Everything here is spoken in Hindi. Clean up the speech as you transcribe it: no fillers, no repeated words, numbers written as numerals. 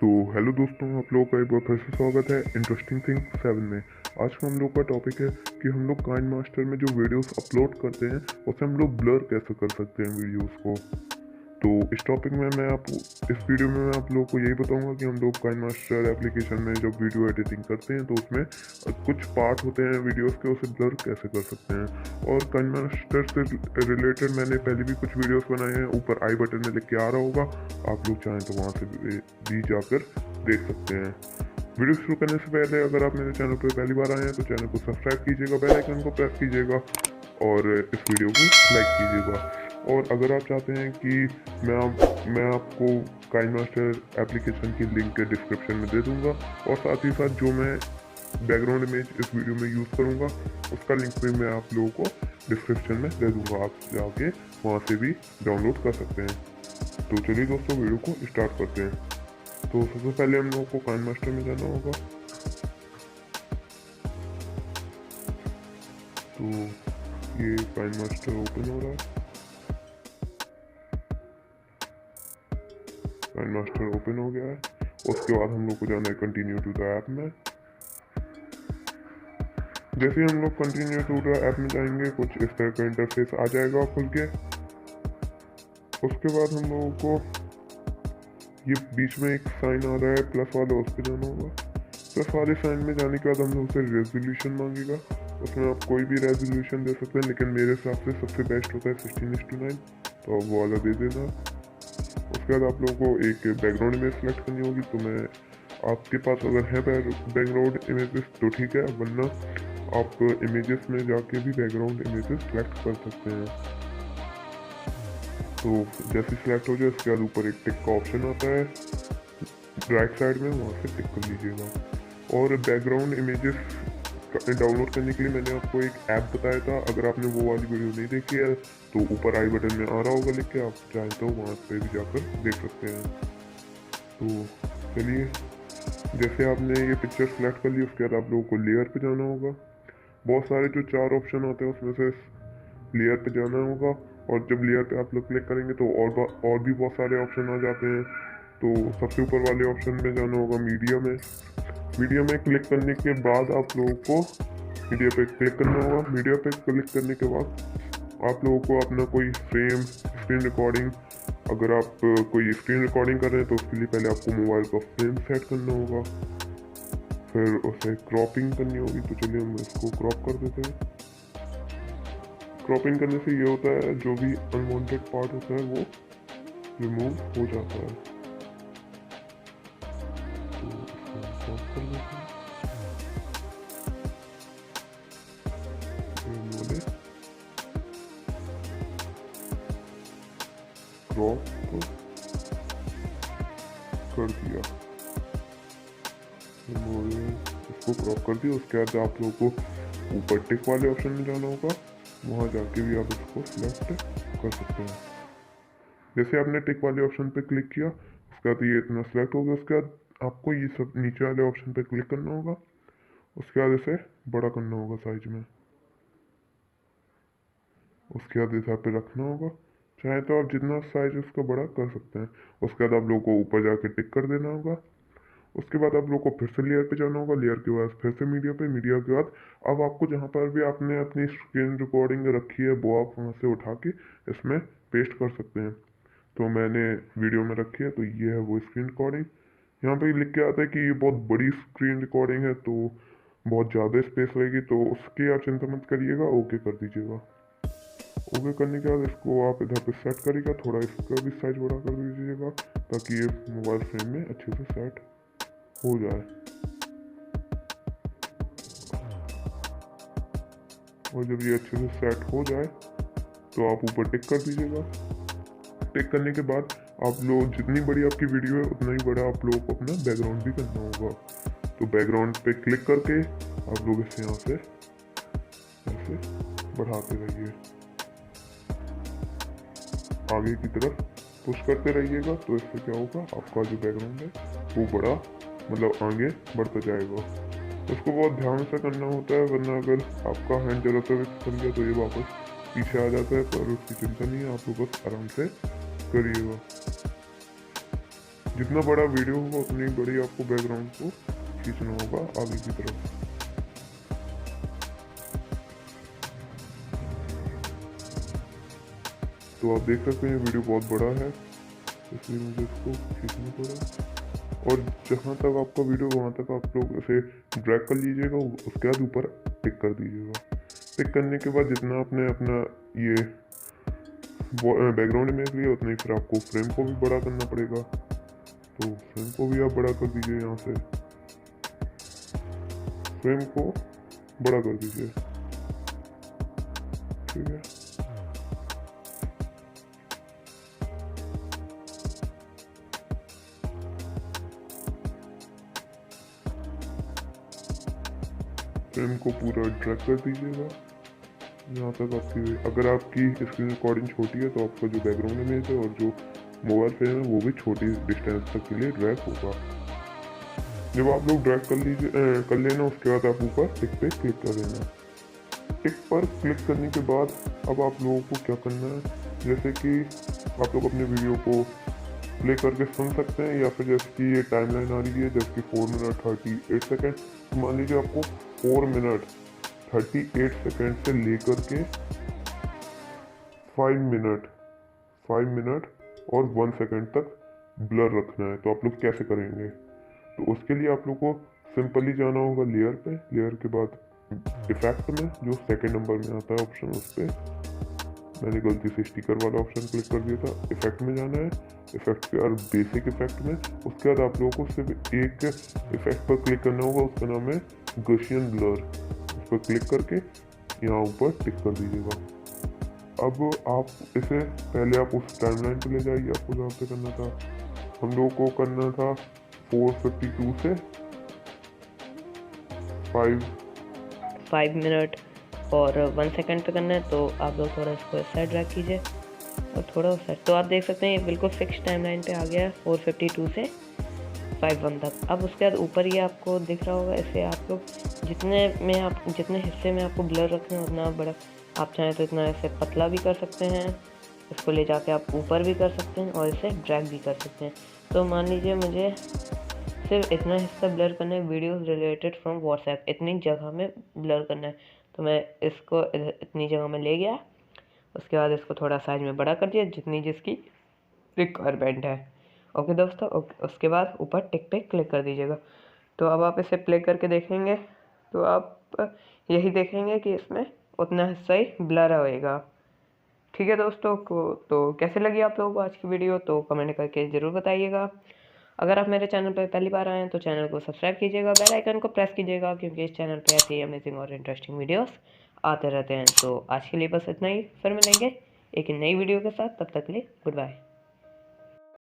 तो हेलो दोस्तों, आप लोगों का एक बार फिर से स्वागत है इंटरेस्टिंग थिंग 7 में। आज का हम लोग का टॉपिक है कि हम लोग काइनमास्टर में जो वीडियोस अपलोड करते हैं उससे हम लोग ब्लर कैसे कर सकते हैं वीडियोस को। तो इस टॉपिक में इस वीडियो में मैं आप लोगों को यही बताऊंगा कि हम लोग काइनमास्टर एप्लीकेशन में जब वीडियो एडिटिंग करते हैं तो उसमें कुछ पार्ट होते हैं वीडियोस के, उसे ब्लर कैसे कर सकते हैं। और काइनमास्टर से रिलेटेड मैंने पहले भी कुछ वीडियोस बनाए हैं, ऊपर आई बटन में लिख के आ रहा होगा, आप लोग चाहें तो वहाँ से भी जाकर देख सकते हैं। वीडियो शुरू करने से पहले अगर आप मेरे चैनल पर पहली बार आए हैं तो चैनल को सब्सक्राइब कीजिएगा, बेल आइकन को प्रेस कीजिएगा और इस वीडियो को लाइक कीजिएगा। और अगर आप चाहते हैं कि मैं आपको काइनमास्टर एप्लीकेशन की लिंक डिस्क्रिप्शन में दे दूंगा और साथ ही साथ जो मैं बैकग्राउंड इमेज इस वीडियो में यूज़ करूंगा उसका लिंक भी मैं आप लोगों को डिस्क्रिप्शन में दे दूंगा, आप जाके वहाँ से भी डाउनलोड कर सकते हैं। तो चलिए दोस्तों, वीडियो को स्टार्ट करते हैं। तो सबसे पहले हम लोगों को काइनमास्टर में जाना होगा। तो ये काइनमास्टर ओपन हो रहा है, काइनमास्टर ओपन हो गया है। उसके बाद हम लोग को जाना है कंटिन्यू टू द ऐप में। जैसे हम लोग कंटिन्यू टू द ऐप में जाएंगे कुछ इस तरह का इंटरफेस आ जाएगा खुल के। उसके बाद हम लोगों को ये बीच में एक साइन आ रहा है प्लस वाला, उस पर जाना होगा। प्लस वाले साइन में जाने के बाद हम लोग से रेजोल्यूशन मांगेगा, उसमें आप कोई भी रेजोल्यूशन दे सकते हैं, लेकिन मेरे हिसाब से सबसे बेस्ट होता है 16:9, तो आप वो वाला दे देना। उसके बाद आप लोगों को एक बैकग्राउंड इमेज सेलेक्ट करनी होगी। तो मैं आपके पास अगर है बैकग्राउंड इमेजेस तो ठीक है, वरना आप इमेजेस में जाके भी बैकग्राउंड इमेजेस सेलेक्ट कर सकते हैं। तो जैसे सिलेक्ट हो जाए उसके बाद ऊपर एक टिक का ऑप्शन आता है राइट साइड में, वहाँ से टिक कर लीजिएगा। और बैकग्राउंड इमेजेस डाउनलोड करने के लिए मैंने आपको एक ऐप बताया था, अगर आपने वो वाली वीडियो नहीं देखी है तो ऊपर आई बटन में आ रहा होगा लिख के, आप चाहें तो वहाँ पे भी जाकर देख सकते हैं। तो चलिए, जैसे आपने ये पिक्चर सेलेक्ट कर ली उसके बाद आप लोगों को लेयर पे जाना होगा। बहुत सारे जो 4 ऑप्शन आते हैं उसमें से लेयर पे जाना होगा, और जब लेयर पे आप लोग क्लिक करेंगे तो और भी बहुत सारे ऑप्शन आ जाते हैं। तो सबसे ऊपर वाले ऑप्शन में जाना होगा मीडिया में। मीडिया में क्लिक करने के बाद आप लोगों को मीडिया पे क्लिक करना होगा। मीडिया पे क्लिक करने के बाद आप लोगों को अपना कोई फ्रेम, स्क्रीन रिकॉर्डिंग, अगर आप कोई स्क्रीन रिकॉर्डिंग कर रहे हैं तो उसके लिए पहले आपको मोबाइल का फ्रेम सेट करना होगा, फिर उसे क्रॉपिंग करनी होगी। तो चलिए हम इसको क्रॉप कर देते हैं। क्रॉपिंग करने से ये होता है जो भी अनवांटेड पार्ट होता है वो रिमूव हो जाता है। तो इसको क्रॉप कर देते हैं। क्रॉप कर दिया, इसको क्रॉप कर दिया। उसके बाद आप लोगों को ऊपर टिक वाले ऑप्शन में जाना होगा, वहाँ जाके भी आप इसको सिलेक्ट कर सकते हैं। जैसे आपने टिक वाले ऑप्शन पे क्लिक किया उसके बाद ये इतना सिलेक्ट हो गया। उसके बाद आपको ये सब नीचे वाले ऑप्शन पे क्लिक करना होगा, उसके बाद इसे बड़ा करना होगा साइज में, उसके बाद इस पे रखना होगा। चाहे तो आप जितना साइज उसका बड़ा कर सकते हैं। उसके बाद आप लोगों को ऊपर जाके टिक कर देना होगा। उसके बाद आप लोग को फिर से लेयर पे जाना होगा, लेयर के बाद फिर से मीडिया पे, मीडिया के बाद अब आपको जहाँ पर भी आपने अपनी स्क्रीन रिकॉर्डिंग रखी है वो आप वहाँ से उठा के इसमें पेस्ट कर सकते हैं। तो मैंने वीडियो में रखी है, तो ये है वो स्क्रीन रिकॉर्डिंग। यहाँ पे लिख के आता है कि ये बहुत बड़ी स्क्रीन रिकॉर्डिंग है तो बहुत ज़्यादा स्पेस लगेगी, तो उसकी आप चिंता मत करिएगा, ओके कर दीजिएगा। ओके करने के बाद इसको आप इधर पे सेट करिएगा, थोड़ा इसका भी साइज बड़ा कर दीजिएगा ताकि ये मोबाइल फ्रेम में अच्छे से सेट हो जाए। और जब ये अच्छे से सेट हो जाए तो आप ऊपर टिक कर दीजिएगा। टिक करने के बाद आप लोग जितनी बड़ी आपकी वीडियो है उतना ही बड़ा आप लोगों को अपना बैकग्राउंड भी करना होगा। तो बैकग्राउंड पे क्लिक करके आप लोग इसे यहाँ से ऐसे बढ़ाते रहिए, आगे की तरफ पुश करते रहिएगा। तो इससे क्या होगा, आपका जो बैकग्राउंड है वो बड़ा मतलब आगे बढ़ता जाएगा। इसको बहुत ध्यान से करना होता है, वरना अगर आपका हैंड जरा सा भी फिसल गया तो ये वापस पीछे आ जाता है। पर उसकी चिंता नहीं है, आप लोग बस आराम से करिएगा। जितना बड़ा वीडियो होगा उतनी बड़ी आपको बैकग्राउंड को खींचना होगा आगे की तरफ। तो आप देख सकते हैं वीडियो बहुत बड़ा है, इसलिए मुझे इसको खींचना पड़ा। और जहाँ तक आपका वीडियो वहाँ तक आप लोग इसे ड्रैग कर लीजिएगा, उसके बाद ऊपर टिक कर दीजिएगा। टिक करने के बाद जितना आपने अपना ये बैकग्राउंड इमेज लिया उतना ही फिर आपको फ्रेम को भी बड़ा करना पड़ेगा। तो फ्रेम को भी आप बड़ा कर दीजिए, यहाँ से फ्रेम को बड़ा कर दीजिए, ठीक है। फ्रेम को पूरा ड्रैग कर दीजिएगा यहाँ तक आपकी। अगर आपकी स्क्रीन रिकॉर्डिंग छोटी है तो आपका जो बैकग्राउंड इमेज है और जो मोबाइल फ्रेम है वो भी छोटी डिस्टेंस तक के लिए ड्रैग होगा। जब आप लोग ड्रैग कर लेना, उसके बाद आप ऊपर टिक पे क्लिक कर लेना। टिक पर क्लिक करने के बाद अब आप लोगों को क्या करना है, जैसे कि आप लोग अपने वीडियो को प्ले करके सुन सकते हैं, या फिर जैसे कि ये टाइमलाइन आ रही है जैसे कि 4 मिनट 38 सेकेंड। मान लीजिए आपको 4 मिनट 38 सेकेंड से लेकर के 5 मिनट और 1 सेकेंड तक ब्लर रखना है। तो आप लोग कैसे करेंगे? तो उसके लिए आप लोग को सिंपली जाना होगा लेयर पे। लेयर के बाद इफेक्ट में जो सेकंड नंबर में आता है ऑप्शन, उस पर मैंने गलती से स्टिकर वाला ऑप्शन क्लिक कर दिया था। इफेक्ट में जाना है, इफेक्ट के और बेसिक इफेक्ट में। उसके बाद आप लोगों को सिर्फ एक इफेक्ट पर क्लिक करना होगा, उसका नाम है गॉसियन ब्लर। उस पर क्लिक करके यहाँ ऊपर टिक कर दीजिएगा। अब आप इसे पहले आप उस टाइमलाइन पे ले जाइए, आपको जहाँ पे करना था। हम लोगों को करना था 452 से 5 मिनट और 1 सेकंड पे करना है। तो आप लोग थोड़ा इसको इस साइड ड्रैग कीजिए और थोड़ा उस साइड। तो आप देख सकते हैं ये बिल्कुल फिक्स टाइमलाइन पे आ गया है 452 से 51 तक। अब उसके बाद ऊपर ये आपको दिख रहा होगा। इसे आप लोग जितने हिस्से में आपको ब्लर रखना है उतना बड़ा, आप चाहें तो इतना ऐसे पतला भी कर सकते हैं। इसको ले जाके आप ऊपर भी कर सकते हैं और इसे ड्रैग भी कर सकते हैं। तो मान लीजिए मुझे सिर्फ इतना हिस्सा ब्लर करना है, वीडियोस रिलेटेड फ्रॉम व्हाट्सएप, इतनी जगह में ब्लर करना है। तो मैं इसको इतनी जगह में ले गया। उसके बाद इसको थोड़ा साइज में बड़ा कर दिया जितनी जिसकी रिक्वायरमेंट है। ओके दोस्तों, उसके बाद ऊपर टिक पे क्लिक कर दीजिएगा। तो अब आप इसे प्ले करके देखेंगे तो आप यही देखेंगे कि इसमें उतना हिस्सा ही ब्लर होएगा। ठीक है दोस्तों को, तो कैसे लगी आप लोगों को आज की वीडियो तो कमेंट करके ज़रूर बताइएगा। अगर आप मेरे चैनल पर पहली बार आए हैं तो चैनल को सब्सक्राइब कीजिएगा, बेल आइकन को प्रेस कीजिएगा, क्योंकि इस चैनल पे ऐसे ही अमेजिंग और इंटरेस्टिंग वीडियोस आते रहते हैं। तो आज के लिए बस इतना ही, फिर मिलेंगे एक नई वीडियो के साथ। तब तक के लिए गुड बाय।